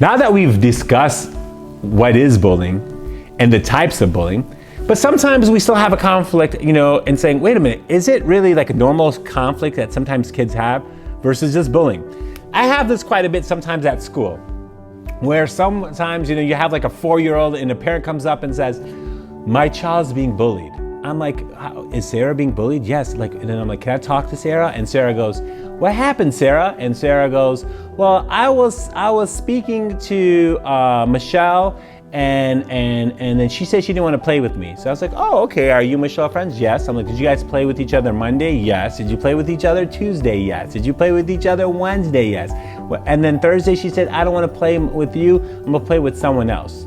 Now that we've discussed what is bullying and the types of bullying, but sometimes we still have a conflict, and saying, wait a minute, is it really like a normal conflict that sometimes kids have versus just bullying? I have this quite a bit sometimes at school, where sometimes, you have like a 4-year-old and a parent comes up and says, my child's being bullied. I'm like, is Sarah being bullied? Yes. And then I'm like, can I talk to Sarah? And Sarah goes, what happened, Sarah? And Sarah goes, well, I was speaking to Michelle, and then she said she didn't want to play with me. So I was like, oh, okay. Are you and Michelle friends? Yes. I'm like, did you guys play with each other Monday? Yes. Did you play with each other Tuesday? Yes. Did you play with each other Wednesday? Yes. And then Thursday she said, I don't want to play with you. I'm gonna play with someone else.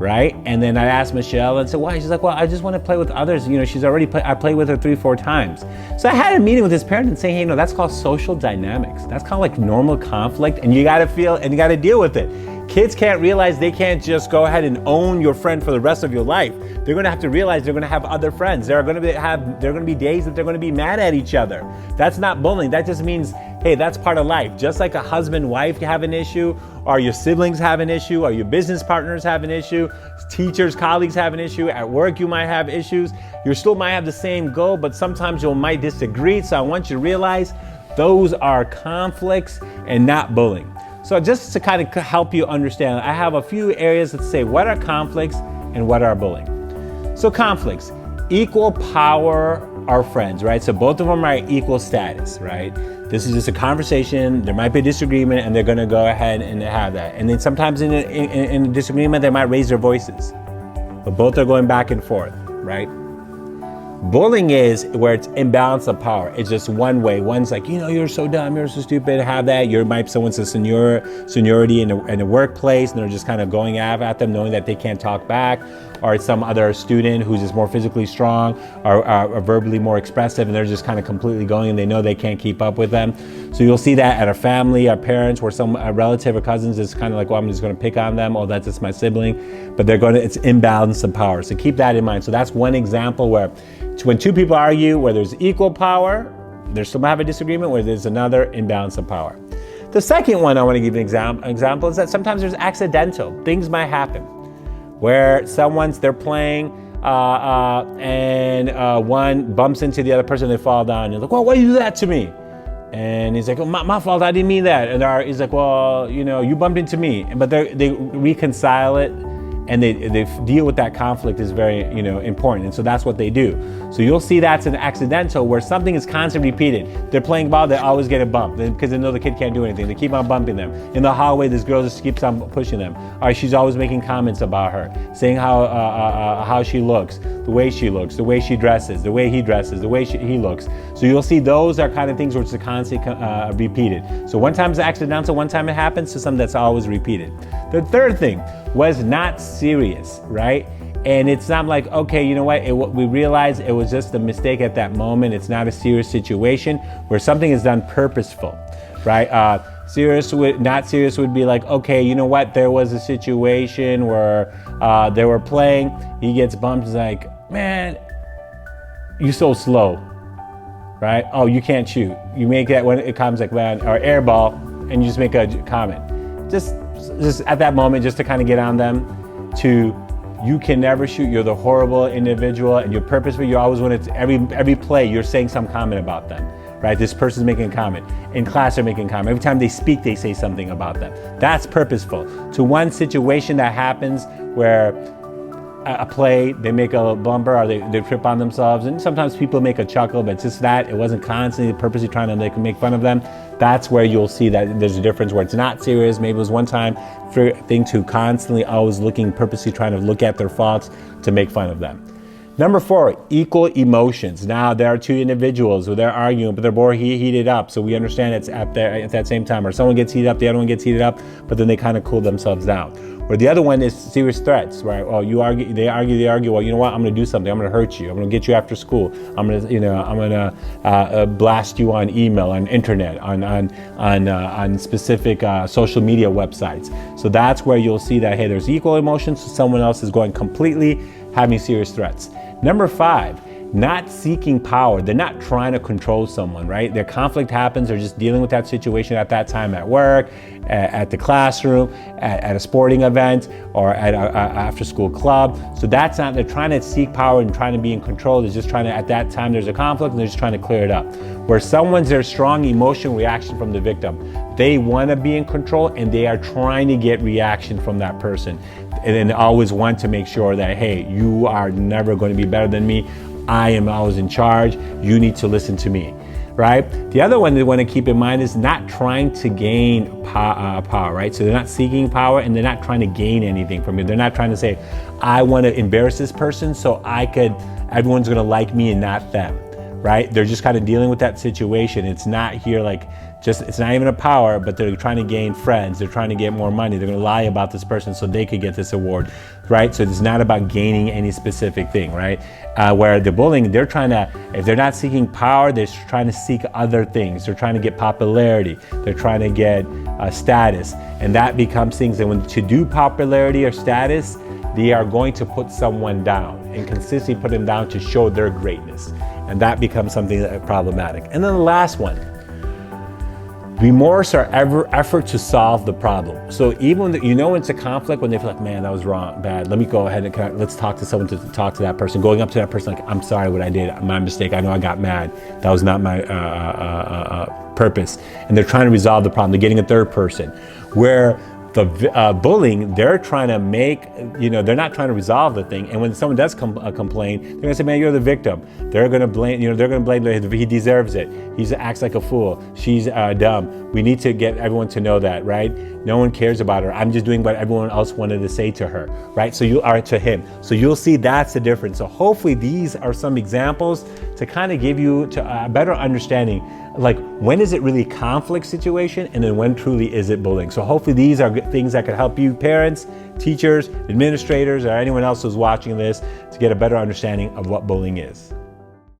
Right? And then I asked Michelle and said, why? She's like, well, I just want to play with others. she's already I played with her 3-4 times. So I had a meeting with this parent and saying, hey, that's called social dynamics. That's kind of like normal conflict, and you got to feel and you got to deal with it. Kids can't realize they can't just go ahead and own your friend for the rest of your life. They're going to have to realize they're going to have other friends. There are going to be days that they're going to be mad at each other. That's not bullying. That just means, hey, that's part of life. Just like a husband, wife have an issue, or your siblings have an issue, or your business partners have an issue, teachers, colleagues have an issue, at work you might have issues. You still might have the same goal, but sometimes you might disagree. So I want you to realize those are conflicts and not bullying. So just to kind of help you understand, I have a few areas that say what are conflicts and what are bullying. So conflicts, equal power are friends, right? So both of them are equal status, right? This is just a conversation. There might be a disagreement, and they're going to go ahead and have that. And then sometimes in a disagreement, they might raise their voices, but both are going back and forth, right? Bullying is where it's imbalance of power. It's just one way. One's like, you're so dumb, you're so stupid, have that. You might someone's a seniority in the workplace, and they're just kind of going at them, knowing that they can't talk back. Or it's some other student who's just more physically strong or verbally more expressive, and they're just kind of completely going, and they know they can't keep up with them. So you'll see that at a family, our parents, where a relative or cousins is kind of like, well, I'm just going to pick on them. Oh, that's just my sibling. But it's imbalance of power. So keep that in mind. So that's one example where when two people argue, where there's equal power, they still might have a disagreement, where there's another imbalance of power. The second one I want to give an example is that sometimes there's accidental. Things might happen where they're playing and one bumps into the other person, they fall down. And you're like, well, why you do that to me? And he's like, oh, my fault, I didn't mean that. And he's like, well, you bumped into me. But they reconcile it, and they deal with that conflict is very, important. And so that's what they do. So you'll see that's an accidental where something is constantly repeated. They're playing ball, they always get a bump because they know the kid can't do anything. They keep on bumping them. In the hallway, this girl just keeps on pushing them. Or she's always making comments about her, saying how she looks, the way she looks, the way she dresses, the way he dresses, the way he looks. So you'll see those are kind of things which are constantly repeated. So one time it's accidental, one time it happens to something that's always repeated. The third thing was not serious, right? And it's not like, okay, you know what? We realized it was just a mistake at that moment. It's not a serious situation where something is done purposeful, right? Not serious would be like, okay, you know what? There was a situation where they were playing. He gets bumped. He's like, man, you're so slow, right? Oh, you can't shoot. You make that when it comes like, man, or air ball, and you just make a comment. Just at that moment, just to kind of get on them to, you can never shoot. You're the horrible individual, and you're purposeful. You always want to, every play, you're saying some comment about them, right? This person's making a comment. In class, they're making a comment. Every time they speak, they say something about them. That's purposeful. To one situation that happens where a play, they make a bumper or they trip on themselves, and sometimes people make a chuckle, but it's just that it wasn't constantly purposely trying to make fun of them. That's where you'll see that there's a difference where it's not serious. Maybe it was one time thing to constantly always purposely trying to look at their faults to make fun of them. Number 4, equal emotions. Now there are two individuals who they're arguing, but they're more heated up. So we understand it's at that same time, or someone gets heated up, the other one gets heated up, but then they kind of cool themselves down. Or the other one is serious threats, right? Oh, they argue. Well, you know what? I'm going to do something. I'm going to hurt you. I'm going to get you after school. I'm going to blast you on email, on internet, on specific social media websites. So that's where you'll see that, hey, there's equal emotions. So someone else is going completely having serious threats. Number 5 not seeking power. They're not trying to control someone, right? Their conflict happens, they're just dealing with that situation at that time at work, at the classroom, at a sporting event, or at an after school club. So that's not, they're trying to seek power and trying to be in control. They're just trying to, at that time there's a conflict and they're just trying to clear it up. Where someone's their strong emotional reaction from the victim. They want to be in control and they are trying to get reaction from that person. And then always want to make sure that, hey, you are never going to be better than me. I am always in charge. You need to listen to me, right? The other one they want to keep in mind is not trying to gain power, right? So they're not seeking power and they're not trying to gain anything from it. They're not trying to say, I want to embarrass this person so everyone's going to like me and not them, right? They're just kind of dealing with that situation. It's not here like, it's not even a power, but they're trying to gain friends. They're trying to get more money. They're going to lie about this person so they could get this award, right? So it's not about gaining any specific thing, right? Where the bullying, they're trying to, if they're not seeking power, they're trying to seek other things. They're trying to get popularity. They're trying to get status. And that becomes things that when to do popularity or status, they are going to put someone down and consistently put them down to show their greatness. And that becomes something that problematic. And then the last one, remorse or effort to solve the problem. So even when it's a conflict, when they feel like, man, that was wrong, bad. Let me go ahead and let's talk to someone to talk to that person. Going up to that person like, I'm sorry what I did, my mistake. I know I got mad. That was not my purpose. And they're trying to resolve the problem. They're getting a third person. Where the bullying, they're trying to make, they're not trying to resolve the thing. And when someone does complain, they're gonna say, man, you're the victim. They're gonna blame, they're gonna blame, he deserves it. He acts like a fool. She's dumb. We need to get everyone to know that, right? No one cares about her. I'm just doing what everyone else wanted to say to her, right? So you are to him. So you'll see that's the difference. So hopefully these are some examples to kind of give you a better understanding, like when is it really conflict situation and then when truly is it bullying. So hopefully these are things that can help you parents, teachers, administrators, or anyone else who's watching this to get a better understanding of what bullying is.